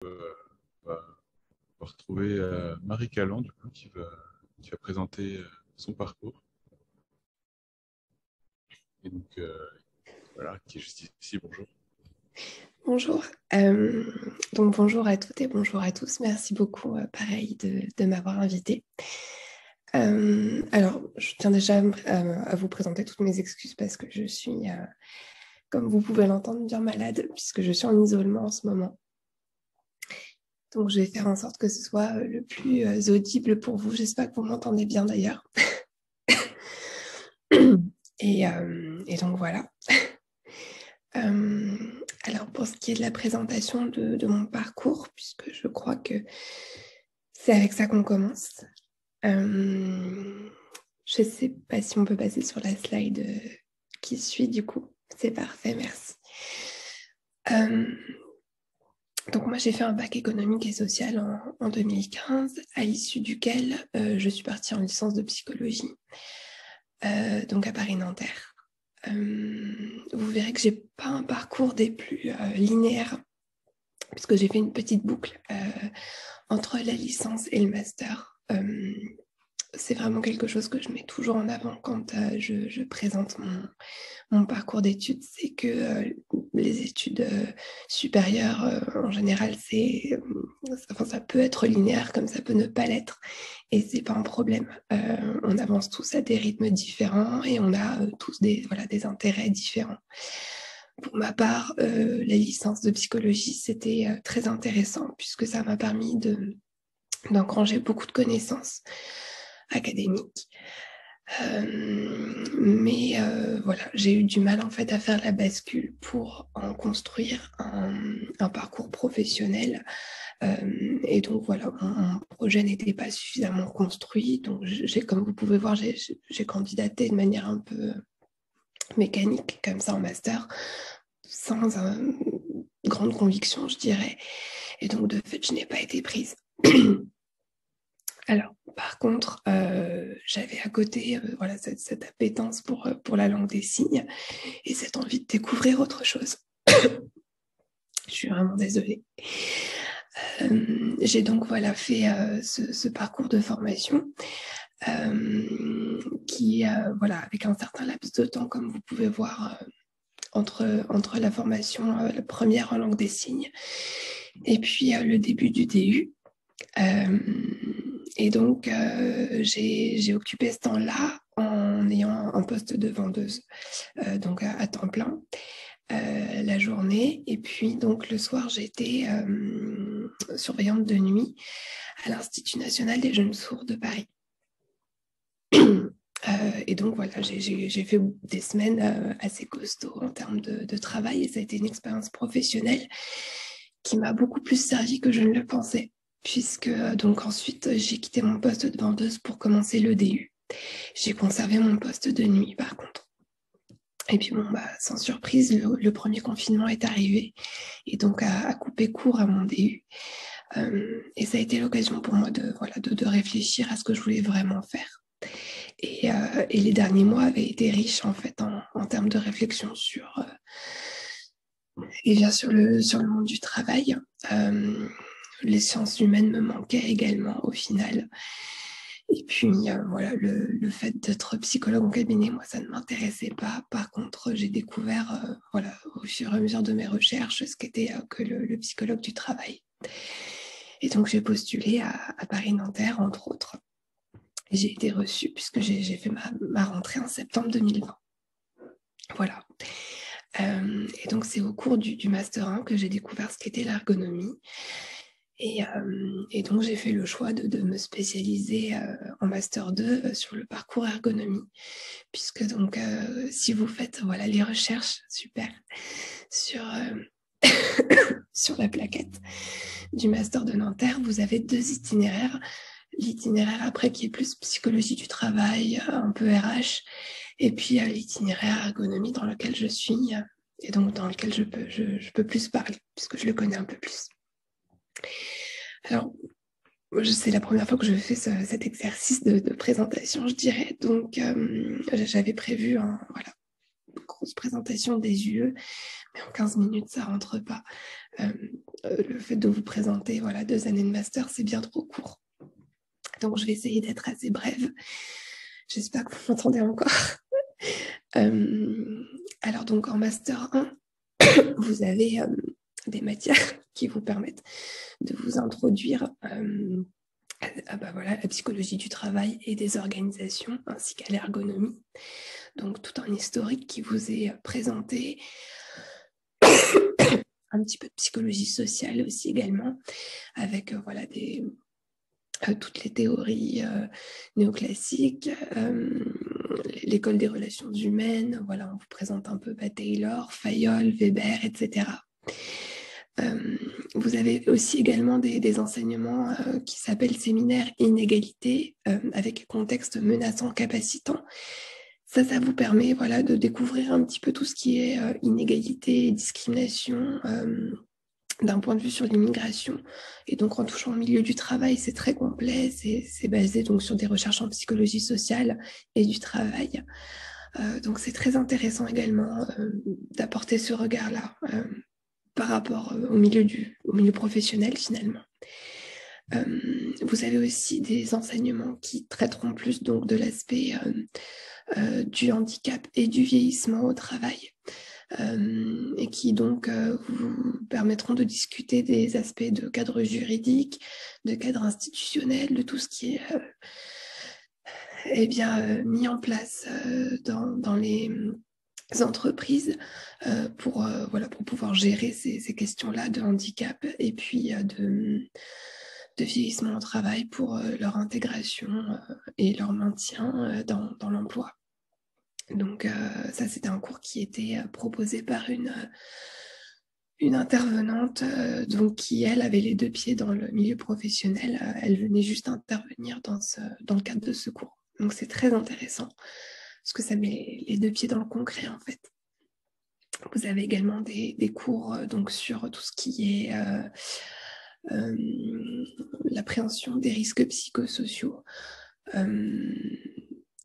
On va retrouver Marie Calland, du coup, qui va présenter son parcours. Et donc, voilà, qui est juste ici. Bonjour. Bonjour. Donc bonjour à toutes et bonjour à tous. Merci beaucoup, pareil, de m'avoir invitée. Alors, je tiens déjà à vous présenter toutes mes excuses parce que je suis, comme vous pouvez l'entendre, bien malade puisque je suis en isolement en ce moment. Donc, je vais faire en sorte que ce soit le plus audible pour vous. J'espère que vous m'entendez bien d'ailleurs. Et donc voilà. Alors, pour ce qui est de la présentation de mon parcours, puisque je crois que c'est avec ça qu'on commence. Je ne sais pas si on peut passer sur la slide qui suit, du coup. C'est parfait, merci. Donc moi, j'ai fait un bac économique et social en 2015, à l'issue duquel je suis partie en licence de psychologie, donc à Paris-Nanterre. Vous verrez que je n'ai pas un parcours des plus linéaires, puisque j'ai fait une petite boucle entre la licence et le master. C'est vraiment quelque chose que je mets toujours en avant quand je présente mon parcours d'études, c'est que les études supérieures, en général, ça peut être linéaire comme ça peut ne pas l'être, et c'est pas un problème. On avance tous à des rythmes différents et on a tous des intérêts différents. Pour ma part, la licence de psychologie, c'était très intéressant puisque ça m'a permis d'engranger beaucoup de connaissances académiques. Mais voilà, j'ai eu du mal en fait à faire la bascule pour en construire un parcours professionnel. Et donc voilà, mon projet n'était pas suffisamment construit. Donc comme vous pouvez voir, j'ai candidaté de manière un peu mécanique comme ça en master, sans grande conviction, je dirais. Et donc de fait, je n'ai pas été prise. Alors, par contre, j'avais à côté cette appétence pour la langue des signes et cette envie de découvrir autre chose. Je suis vraiment désolée. J'ai donc fait ce parcours de formation qui, avec un certain laps de temps, comme vous pouvez voir, entre la formation la première en langue des signes et puis le début du DU. Et donc, j'ai occupé ce temps-là en ayant un poste de vendeuse, donc à temps plein, la journée. Et puis, donc, le soir, j'étais surveillante de nuit à l'Institut national des jeunes sourds de Paris. Et donc, voilà, j'ai fait des semaines assez costauds en termes de travail et ça a été une expérience professionnelle qui m'a beaucoup plus servi que je ne le pensais. Puisque donc ensuite j'ai quitté mon poste de vendeuse pour commencer le DU. J'ai conservé mon poste de nuit par contre. Et puis sans surprise, le premier confinement est arrivé et donc a coupé court à mon DU. Et ça a été l'occasion pour moi de réfléchir à ce que je voulais vraiment faire. Et les derniers mois avaient été riches en fait en termes de réflexion sur et bien sur le monde du travail. Les sciences humaines me manquaient également au final. Et puis, le fait d'être psychologue en cabinet, moi, ça ne m'intéressait pas. Par contre, j'ai découvert, au fur et à mesure de mes recherches, ce qu'était que le psychologue du travail. Et donc, j'ai postulé à Paris-Nanterre, entre autres. Et j'ai été reçue puisque j'ai fait ma rentrée en septembre 2020. Voilà. Et donc, c'est au cours du Master 1 que j'ai découvert ce qu'était l'ergonomie. Et donc, j'ai fait le choix de me spécialiser en Master 2 sur le parcours ergonomie. Puisque donc, si vous faites les recherches, super, sur, sur la plaquette du Master de Nanterre, vous avez 2 itinéraires. L'itinéraire après qui est plus psychologie du travail, un peu RH, et puis l'itinéraire ergonomie dans lequel je suis, et donc dans lequel je peux plus parler, puisque je le connais un peu plus. Alors, c'est la première fois que je fais cet exercice de présentation, je dirais. Donc, j'avais prévu grosse présentation des UE, mais en 15 minutes, ça ne rentre pas. Le fait de vous présenter 2 années de master, c'est bien trop court. Donc, je vais essayer d'être assez brève. J'espère que vous m'entendez encore. Alors, donc, en master 1, vous avez des matières qui vous permettent de vous introduire la psychologie du travail et des organisations, ainsi qu'à l'ergonomie. Donc, tout un historique qui vous est présenté, un petit peu de psychologie sociale aussi également, avec toutes les théories néoclassiques, l'école des relations humaines, on vous présente un peu Taylor, Fayol, Weber, etc. Vous avez aussi également des enseignements qui s'appellent séminaires inégalité, avec contexte menaçant, capacitant. Ça vous permet de découvrir un petit peu tout ce qui est inégalité et discrimination d'un point de vue sur l'immigration. Et donc, en touchant au milieu du travail, c'est très complet. C'est basé donc sur des recherches en psychologie sociale et du travail. Donc, c'est très intéressant également d'apporter ce regard-là par rapport au milieu professionnel, finalement. Vous avez aussi des enseignements qui traiteront plus donc de l'aspect du handicap et du vieillissement au travail, et qui donc vous permettront de discuter des aspects de cadre juridique, de cadre institutionnel, de tout ce qui est mis en place dans les entreprises pour pouvoir gérer ces questions-là de handicap et puis de vieillissement au travail pour leur intégration et leur maintien dans l'emploi. Donc ça, c'était un cours qui était proposé par une intervenante donc qui, elle, avait les 2 pieds dans le milieu professionnel. Elle venait juste intervenir dans le cadre de ce cours. Donc c'est très intéressant parce que ça met les 2 pieds dans le concret, en fait. Vous avez également des cours donc sur tout ce qui est l'appréhension des risques psychosociaux.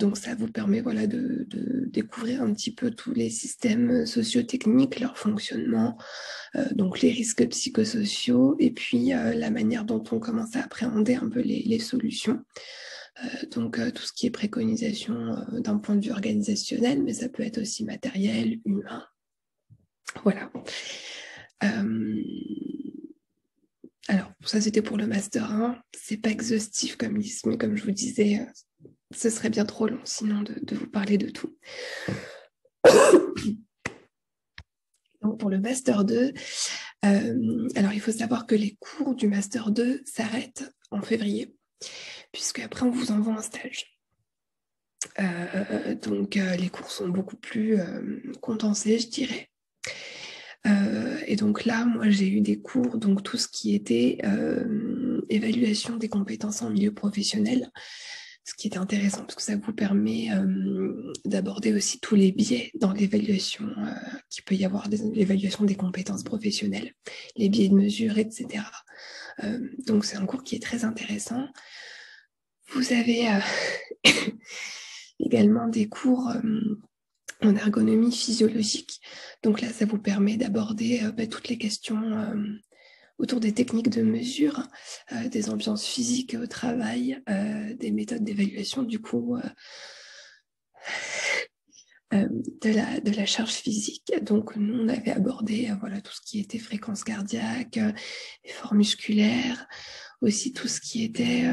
Donc ça vous permet de découvrir un petit peu tous les systèmes socio-techniques, leur fonctionnement, donc les risques psychosociaux, et puis la manière dont on commence à appréhender un peu les solutions. Donc tout ce qui est préconisation d'un point de vue organisationnel, mais ça peut être aussi matériel, humain. Voilà. Alors, ça, c'était pour le Master 1. C'est pas exhaustif comme liste, mais comme je vous disais, ce serait bien trop long, sinon, de vous parler de tout. Donc, pour le Master 2, alors, il faut savoir que les cours du Master 2 s'arrêtent en février, puisque après, on vous envoie un stage. Donc, les cours sont beaucoup plus condensés, je dirais. Et donc là, moi, j'ai eu des cours, donc tout ce qui était évaluation des compétences en milieu professionnel, ce qui est intéressant parce que ça vous permet d'aborder aussi tous les biais dans l'évaluation qu'il peut y avoir, l'évaluation des compétences professionnelles, les biais de mesure, etc. Donc c'est un cours qui est très intéressant. Vous avez également des cours en ergonomie physiologique. Donc là, ça vous permet d'aborder toutes les questions autour des techniques de mesure, des ambiances physiques au travail, des méthodes d'évaluation, du coup, de la charge physique. Donc, nous, on avait abordé tout ce qui était fréquence cardiaque, effort musculaire, aussi tout ce qui était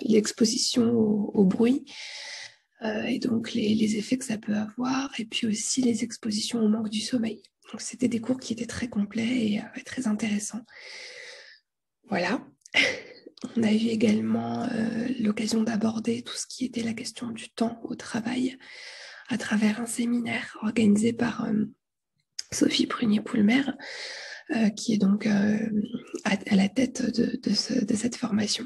l'exposition au bruit, et donc les effets que ça peut avoir, et puis aussi les expositions au manque du sommeil. Donc, c'était des cours qui étaient très complets et très intéressants. Voilà. On a eu également l'occasion d'aborder tout ce qui était la question du temps au travail à travers un séminaire organisé par Sophie Prunier-Poulmer, qui est donc à la tête de cette formation.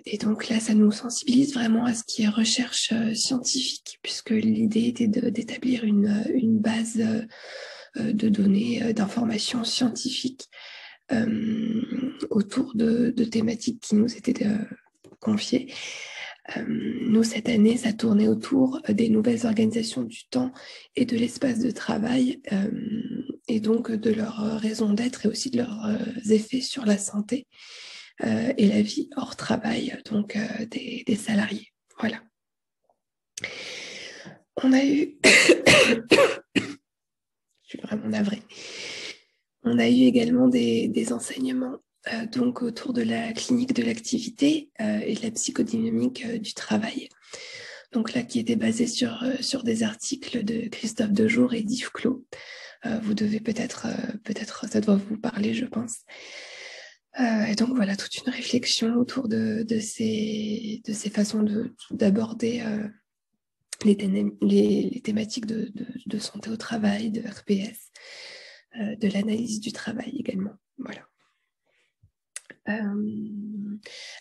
Et donc là, ça nous sensibilise vraiment à ce qui est recherche scientifique, puisque l'idée était d'établir une base de données, d'informations scientifiques autour de thématiques qui nous étaient confiées. Nous, cette année, ça tournait autour des nouvelles organisations du temps et de l'espace de travail, et donc de leur raison d'être et aussi de leurs effets sur la santé et la vie hors travail, donc des salariés. Voilà. On a eu... Je suis vraiment navrée. On a eu également des enseignements donc autour de la clinique de l'activité et de la psychodynamique du travail. Donc là, qui était basé sur des articles de Christophe Dejour et d'Yves Clos. Vous devez peut-être, ça doit vous parler, je pense. Et donc voilà, toute une réflexion autour de ces façons d'aborder les thématiques de santé au travail, de RPS, de l'analyse du travail également. Voilà.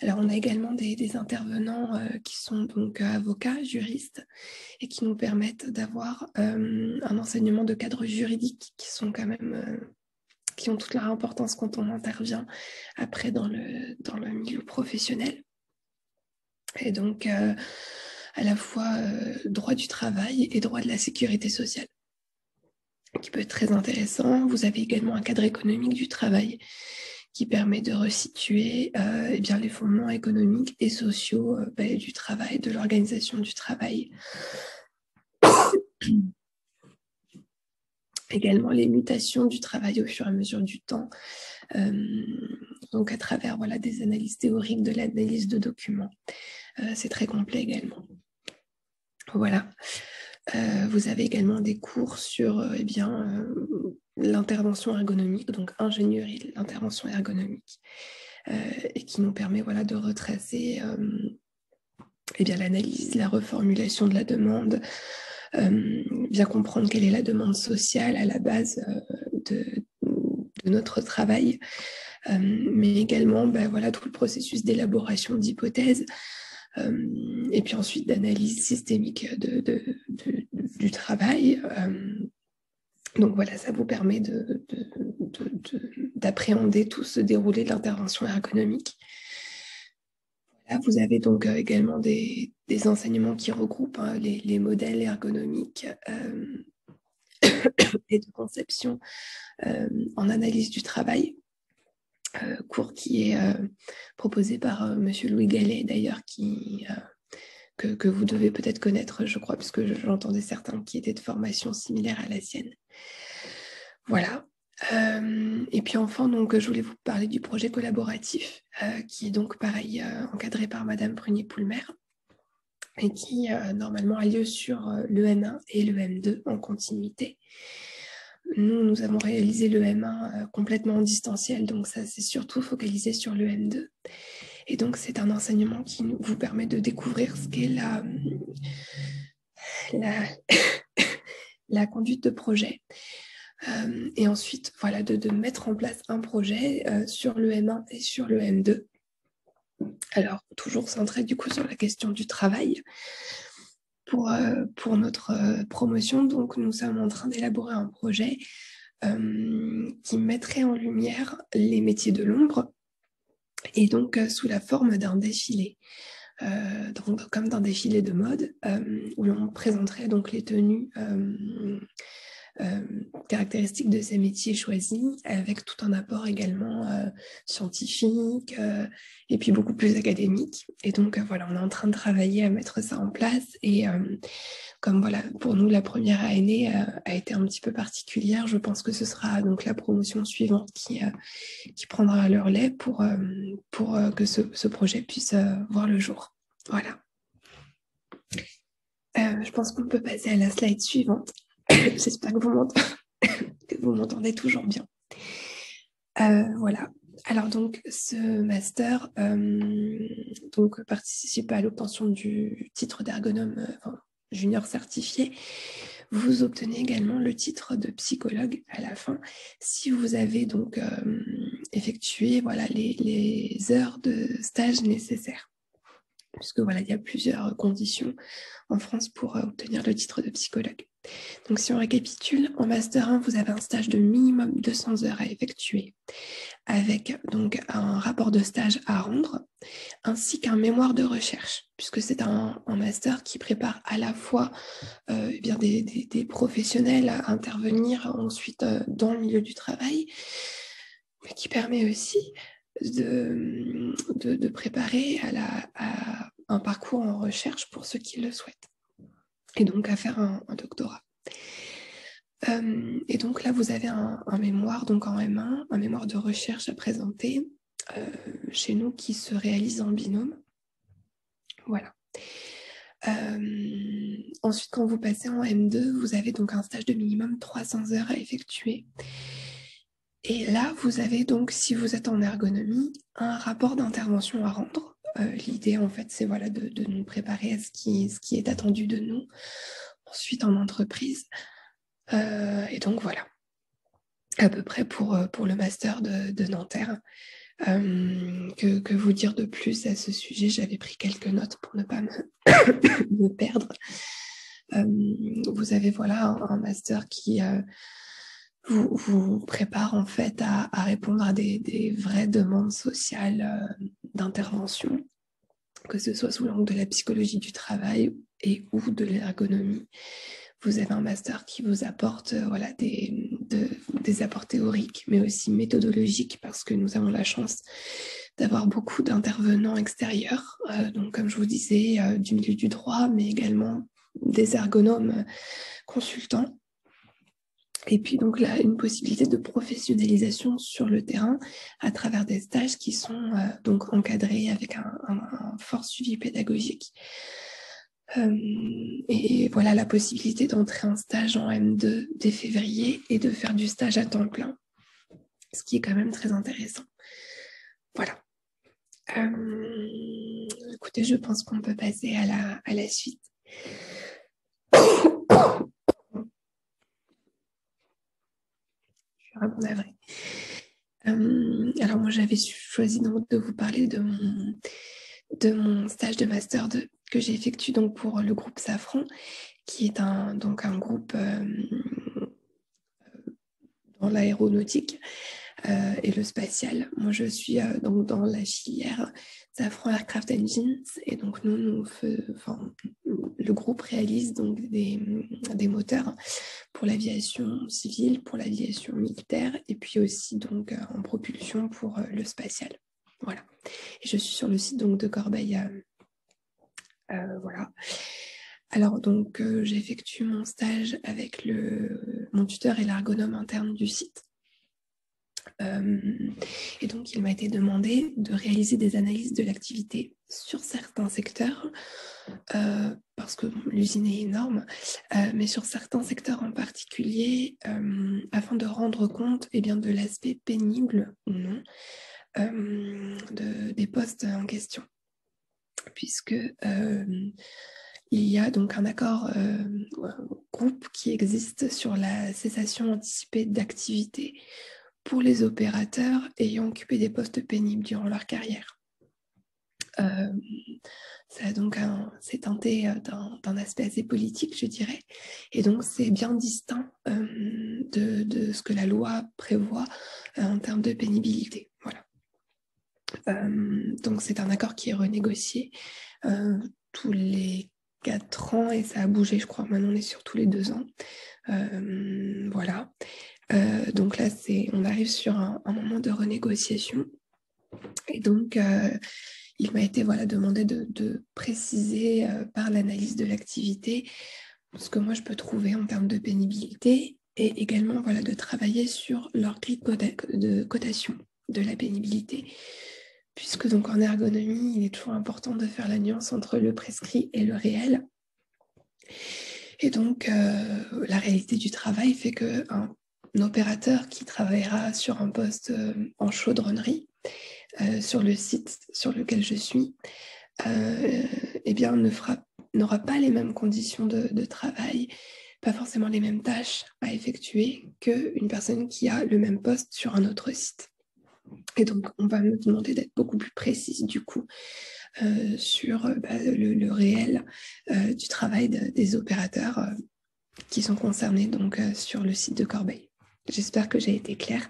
Alors, on a également des intervenants qui sont donc avocats, juristes, et qui nous permettent d'avoir un enseignement de cadres juridiques qui sont quand même, qui ont toute leur importance quand on intervient après dans le milieu professionnel. Et donc, à la fois droit du travail et droit de la sécurité sociale, qui peut être très intéressant. Vous avez également un cadre économique du travail qui permet de resituer eh bien, les fondements économiques et sociaux du travail, de l'organisation du travail. Également les mutations du travail au fur et à mesure du temps, donc à travers des analyses théoriques, de l'analyse de documents. C'est très complet également. Voilà. Vous avez également des cours sur l'intervention ergonomique, donc ingénierie de l'intervention ergonomique, et qui nous permet de retracer l'analyse, la reformulation de la demande, bien comprendre quelle est la demande sociale à la base de notre travail, mais également tout le processus d'élaboration d'hypothèses, et puis ensuite d'analyse systémique du travail. Donc voilà, ça vous permet d'appréhender tout ce déroulé de l'intervention ergonomique. Voilà, vous avez donc également des enseignements qui regroupent les modèles ergonomiques et de conception en analyse du travail. Cours qui est proposé par Monsieur Louis Gallet, d'ailleurs, que vous devez peut-être connaître, je crois, parce que j'entendais certains qui étaient de formation similaire à la sienne. Voilà. Et puis enfin, donc, je voulais vous parler du projet collaboratif, qui est donc pareil, encadré par Madame Prunier-Poulmer, et qui normalement a lieu sur le M1 et le M2 en continuité. Nous avons réalisé le M1 complètement en distanciel, donc ça c'est surtout focalisé sur le M2. Et donc c'est un enseignement qui vous permet de découvrir ce qu'est la conduite de projet. Et ensuite, de mettre en place un projet sur le M1 et sur le M2. Alors, toujours centré du coup sur la question du travail. Pour notre promotion, donc nous sommes en train d'élaborer un projet qui mettrait en lumière les métiers de l'ombre, et donc sous la forme d'un défilé, comme d'un défilé de mode, où l'on présenterait donc les tenues caractéristiques de ces métiers choisis, avec tout un apport également scientifique et puis beaucoup plus académique. Et donc on est en train de travailler à mettre ça en place. Et comme pour nous la première année a été un petit peu particulière, je pense que ce sera donc la promotion suivante qui prendra le relais pour que ce projet puisse voir le jour. Voilà. Je pense qu'on peut passer à la slide suivante. J'espère que vous m'entendez toujours bien. Voilà. Alors donc ce master participe à l'obtention du titre d'ergonome junior certifié. Vous obtenez également le titre de psychologue à la fin si vous avez donc effectué les heures de stage nécessaires. puisque voilà, il y a plusieurs conditions en France pour obtenir le titre de psychologue. Donc si on récapitule, en Master 1, vous avez un stage de minimum 200 heures à effectuer, avec donc un rapport de stage à rendre, ainsi qu'un mémoire de recherche, puisque c'est un master qui prépare à la fois bien des professionnels à intervenir ensuite dans le milieu du travail, mais qui permet aussi de préparer à un parcours en recherche pour ceux qui le souhaitent, et donc à faire un doctorat. Et donc là, vous avez un mémoire donc en M1, un mémoire de recherche à présenter chez nous qui se réalise en binôme. Voilà. Ensuite, quand vous passez en M2, vous avez donc un stage de minimum 300 heures à effectuer. Et là, vous avez donc, si vous êtes en ergonomie, un rapport d'intervention à rendre. L'idée, en fait, c'est voilà, de nous préparer à ce qui est attendu de nous. Ensuite, en entreprise. Et donc, voilà. À peu près pour le master de Nanterre. Que vous dire de plus à ce sujet? J'avais pris quelques notes pour ne pas me perdre. Vous avez voilà un master qui vous prépare en fait à répondre à des vraies demandes sociales d'intervention, que ce soit sous l'angle de la psychologie du travail et ou de l'ergonomie. Vous avez un master qui vous apporte voilà, des apports théoriques, mais aussi méthodologiques, parce que nous avons la chance d'avoir beaucoup d'intervenants extérieurs, donc comme je vous disais, du milieu du droit, mais également des ergonomes consultants. Et puis donc là, une possibilité de professionnalisation sur le terrain à travers des stages qui sont donc encadrés avec un fort suivi pédagogique. Et voilà la possibilité d'entrer en stage en M2 dès février et de faire du stage à temps plein, ce qui est quand même très intéressant. Voilà. Écoutez, je pense qu'on peut passer à la suite. Je suis vraiment navrée. Alors moi, j'avais choisi donc de vous parler de mon stage de Master 2 que j'ai effectué donc pour le groupe Safran, qui est donc un groupe dans l'aéronautique et le spatial. Moi, je suis donc dans la filière Safran Aircraft Engines, et donc le groupe réalise donc des moteurs pour l'aviation civile, pour l'aviation militaire, et puis aussi donc en propulsion pour le spatial. Voilà. Et je suis sur le site donc de Corbeil. Voilà. Alors donc j'effectue mon stage avec mon tuteur et l'ergonome interne du site. Et donc il m'a été demandé de réaliser des analyses de l'activité sur certains secteurs, parce que l'usine est énorme, mais sur certains secteurs en particulier, afin de rendre compte de l'aspect pénible ou non des postes en question, puisque il y a donc un accord groupe qui existe sur la cessation anticipée d'activité pour les opérateurs ayant occupé des postes pénibles durant leur carrière. C'est teinté d'un aspect assez politique, je dirais, et donc c'est bien distinct de ce que la loi prévoit en termes de pénibilité. Voilà. Donc c'est un accord qui est renégocié tous les 4 ans, et ça a bougé, je crois. Maintenant, on est sur tous les 2 ans. Voilà. Donc là, on arrive sur un moment de renégociation. Et donc, il m'a été demandé de préciser par l'analyse de l'activité ce que moi je peux trouver en termes de pénibilité, et également de travailler sur leur grille de cotation de la pénibilité. Puisque donc en ergonomie, il est toujours important de faire la nuance entre le prescrit et le réel. Et donc, la réalité du travail fait qu'un opérateur qui travaillera sur un poste en chaudronnerie, sur le site sur lequel je suis, n'aura pas les mêmes conditions de travail, pas forcément les mêmes tâches à effectuer qu'une personne qui a le même poste sur un autre site. Et donc, on va me demander d'être beaucoup plus précise du coup sur le réel du travail des opérateurs qui sont concernés donc, sur le site de Corbeil. J'espère que j'ai été claire.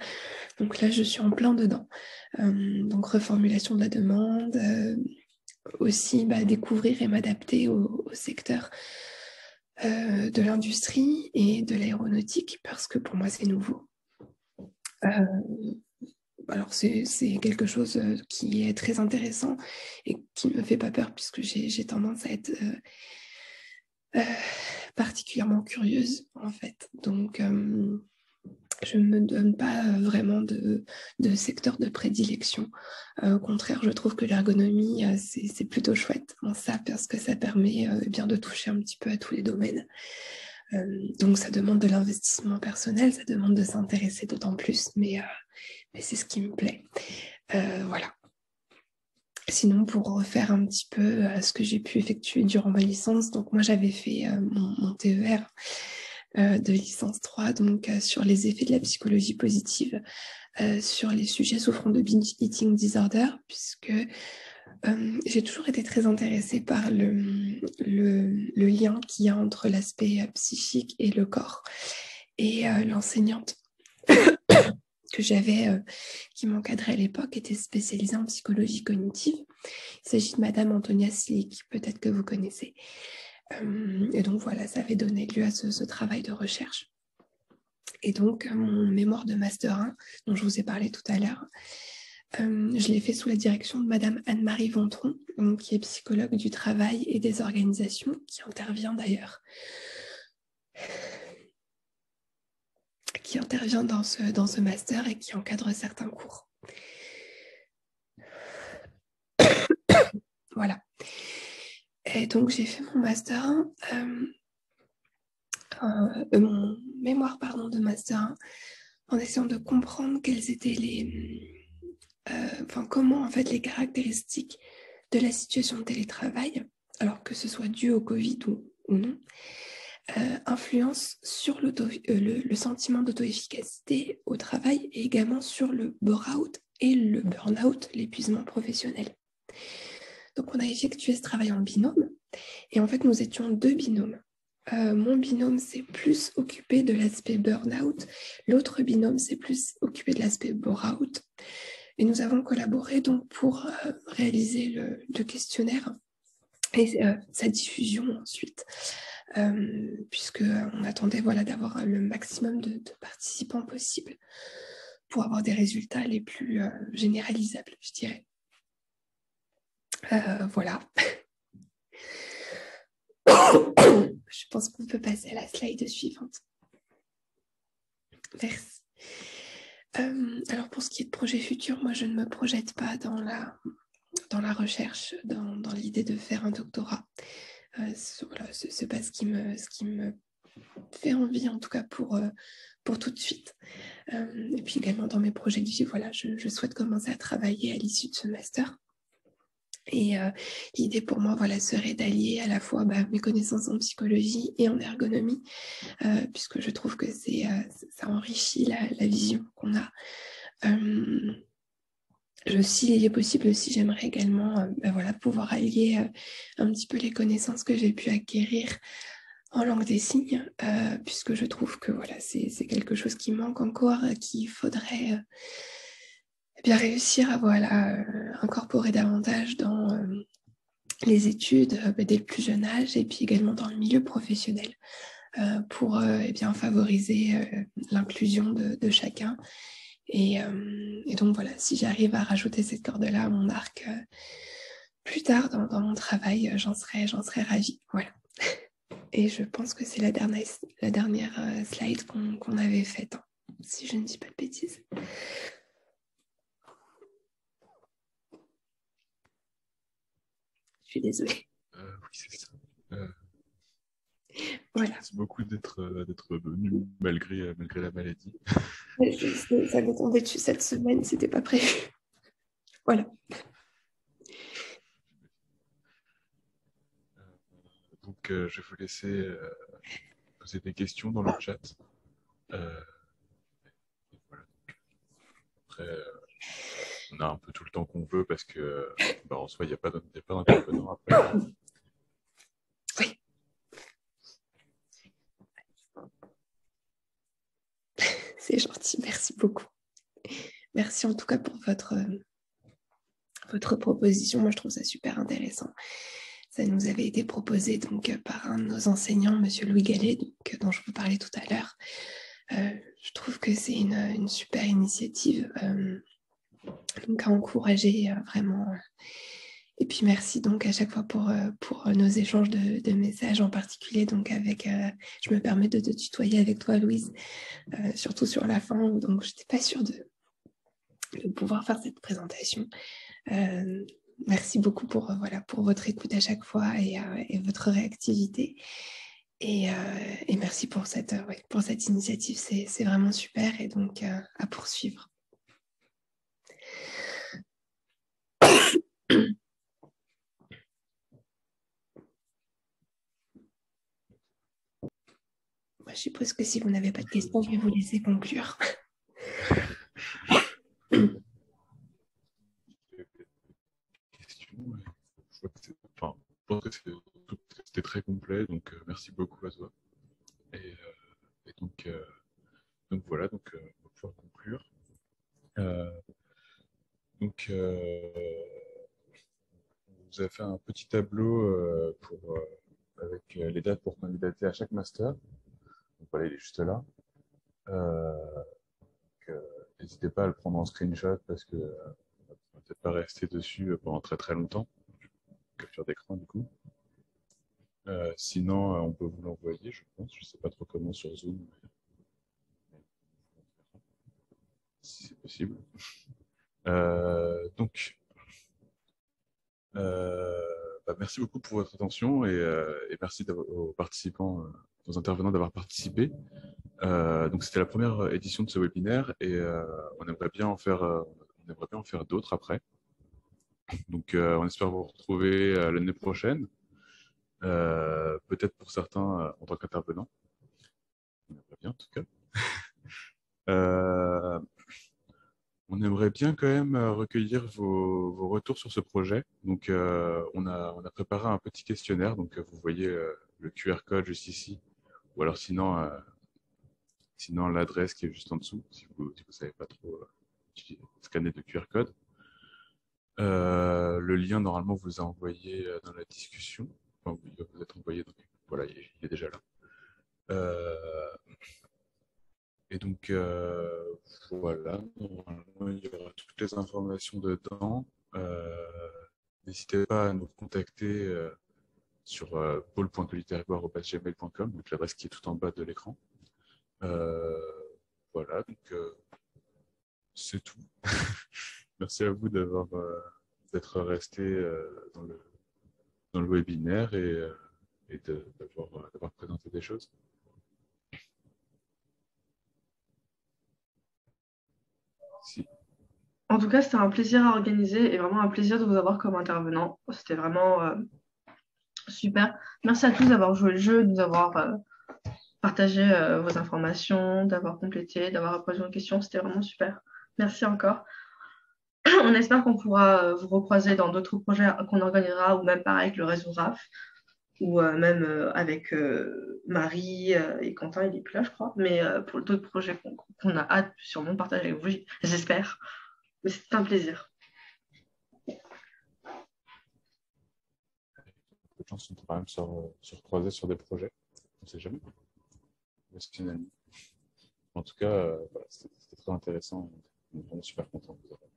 Donc là, je suis en plein dedans. Donc, reformulation de la demande, aussi découvrir et m'adapter au secteur de l'industrie et de l'aéronautique parce que pour moi, c'est nouveau. Alors, c'est quelque chose qui est très intéressant et qui ne me fait pas peur puisque j'ai tendance à être particulièrement curieuse, en fait. Donc, je ne me donne pas vraiment de secteur de prédilection. Au contraire, je trouve que l'ergonomie, c'est plutôt chouette en ça parce que ça permet bien de toucher un petit peu à tous les domaines. Donc, ça demande de l'investissement personnel, ça demande de s'intéresser d'autant plus, mais c'est ce qui me plaît. Voilà. Sinon, pour refaire un petit peu ce que j'ai pu effectuer durant ma licence, donc moi j'avais fait mon TER de licence 3, donc sur les effets de la psychologie positive sur les sujets souffrant de binge eating disorder, puisque j'ai toujours été très intéressée par le lien qu'il y a entre l'aspect psychique et le corps. Et l'enseignante que j'avais, qui m'encadrait à l'époque, était spécialisée en psychologie cognitive. Il s'agit de Madame Antonia Slick, peut-être que vous connaissez. Et donc voilà, ça avait donné lieu à ce travail de recherche. Et donc, mon mémoire de Master 1, dont je vous ai parlé tout à l'heure, je l'ai fait sous la direction de Madame Anne-Marie Ventron, donc, qui est psychologue du travail et des organisations, qui intervient d'ailleurs dans ce master et qui encadre certains cours. Voilà. Et donc, j'ai fait mon master 1, mon mémoire de master 1, en essayant de comprendre quelles étaient comment en fait les caractéristiques de la situation de télétravail, alors que ce soit dû au Covid ou non, influence sur le sentiment d'auto-efficacité au travail et également sur le bore-out et le burn-out, l'épuisement professionnel. Donc, on a effectué ce travail en binôme et en fait, nous étions 2 binômes. Mon binôme s'est plus occupé de l'aspect burn-out, l'autre binôme s'est plus occupé de l'aspect bore-out. Et nous avons collaboré donc pour réaliser le questionnaire et sa diffusion ensuite, puisqu'on attendait d'avoir le maximum de participants possible pour avoir des résultats les plus généralisables, je dirais. Voilà. Je pense qu'on peut passer à la slide suivante. Merci. Alors pour ce qui est de projets futurs, moi je ne me projette pas dans la recherche, dans l'idée de faire un doctorat. Voilà, c'est pas ce qui me fait envie, en tout cas pour tout de suite. Et puis également dans mes projets de vie, voilà, je souhaite commencer à travailler à l'issue de ce master. Et l'idée pour moi, serait d'allier à la fois mes connaissances en psychologie et en ergonomie, puisque je trouve que ça enrichit la vision qu'on a. S'il est possible aussi, j'aimerais également pouvoir allier un petit peu les connaissances que j'ai pu acquérir en langue des signes, puisque je trouve que c'est quelque chose qui manque encore, qu'il faudrait bien réussir à incorporer davantage dans les études dès le plus jeune âge et puis également dans le milieu professionnel pour favoriser l'inclusion de chacun. Et donc voilà, si j'arrive à rajouter cette corde-là à mon arc plus tard dans mon travail, j'en serais ravie. Voilà. Et je pense que c'est la dernière slide qu'on avait faite, hein, si je ne dis pas de bêtises. Je suis désolée. Oui, c'est ça. Voilà. Merci beaucoup d'être venu malgré la maladie. Ça m'est tombé dessus cette semaine, c'était pas prévu. Voilà. Donc, je vais vous laisser poser des questions dans le chat. Voilà. Après, a un peu tout le temps qu'on veut parce que en soi, il n'y a pas d'intervenant après. Oui. C'est gentil, merci beaucoup. Merci en tout cas pour votre proposition. Moi, je trouve ça super intéressant. Ça nous avait été proposé donc par un de nos enseignants, Monsieur Louis Gallet, donc, dont je vous parlais tout à l'heure. Je trouve que c'est une super initiative donc à encourager vraiment. Et puis merci donc à chaque fois pour nos échanges de messages, en particulier donc avec, je me permets de te tutoyer avec toi Louise, surtout sur la fin, donc je n'étais pas sûre de pouvoir faire cette présentation. Merci beaucoup pour votre écoute à chaque fois et votre réactivité. Et merci pour cette initiative, c'est vraiment super et donc à poursuivre. Moi, je suppose que si vous n'avez pas de questions, je vais vous laisser conclure. Je pense que c'était très complet, donc merci beaucoup à toi. Et donc voilà, donc on va pouvoir conclure. Donc, on vous a fait un petit tableau avec les dates pour candidater à chaque master. Donc voilà, il est juste là. N'hésitez pas à le prendre en screenshot parce que on va peut-être pas rester dessus pendant très très longtemps. Capture d'écran du coup. Sinon, on peut vous l'envoyer, je pense. Je sais pas trop comment sur Zoom, si c'est possible. Donc, merci beaucoup pour votre attention et merci aux participants, aux intervenants d'avoir participé. Donc, c'était la première édition de ce webinaire et on aimerait bien en faire d'autres après. Donc, on espère vous retrouver l'année prochaine, peut-être pour certains en tant qu'intervenants. On aimerait bien en tout cas. On aimerait bien quand même recueillir vos retours sur ce projet. Donc, on a préparé un petit questionnaire. Donc, vous voyez le QR code juste ici. Ou alors sinon l'adresse qui est juste en dessous, si vous ne savez pas trop scanner de QR code. Le lien, normalement, vous a envoyé dans la discussion. Enfin, il va vous être envoyé. Donc, voilà, il est déjà là. Et donc, voilà, normalement, il y aura toutes les informations dedans. N'hésitez pas à nous contacter sur paul.colitériboire@gmail.com, donc l'adresse qui est tout en bas de l'écran. Voilà, donc c'est tout. Merci à vous d'être resté dans le webinaire et d'avoir présenté des choses. Si. En tout cas, c'était un plaisir à organiser et vraiment un plaisir de vous avoir comme intervenant. C'était vraiment super. Merci à tous d'avoir joué le jeu, de nous avoir partagé vos informations, d'avoir complété, d'avoir posé une question. C'était vraiment super. Merci encore. On espère qu'on pourra vous recroiser dans d'autres projets qu'on organisera ou même pareil avec le réseau RAF ou même avec Marie et Quentin, il n'est plus là, je crois. Mais pour d'autres projets qu'on a hâte sûrement de partager avec vous, j'espère. Mais c'est un plaisir. Les gens sont quand même se recroiser sur des projets. On ne sait jamais. En tout cas, voilà, c'était très intéressant. On est vraiment super content de vous avoir.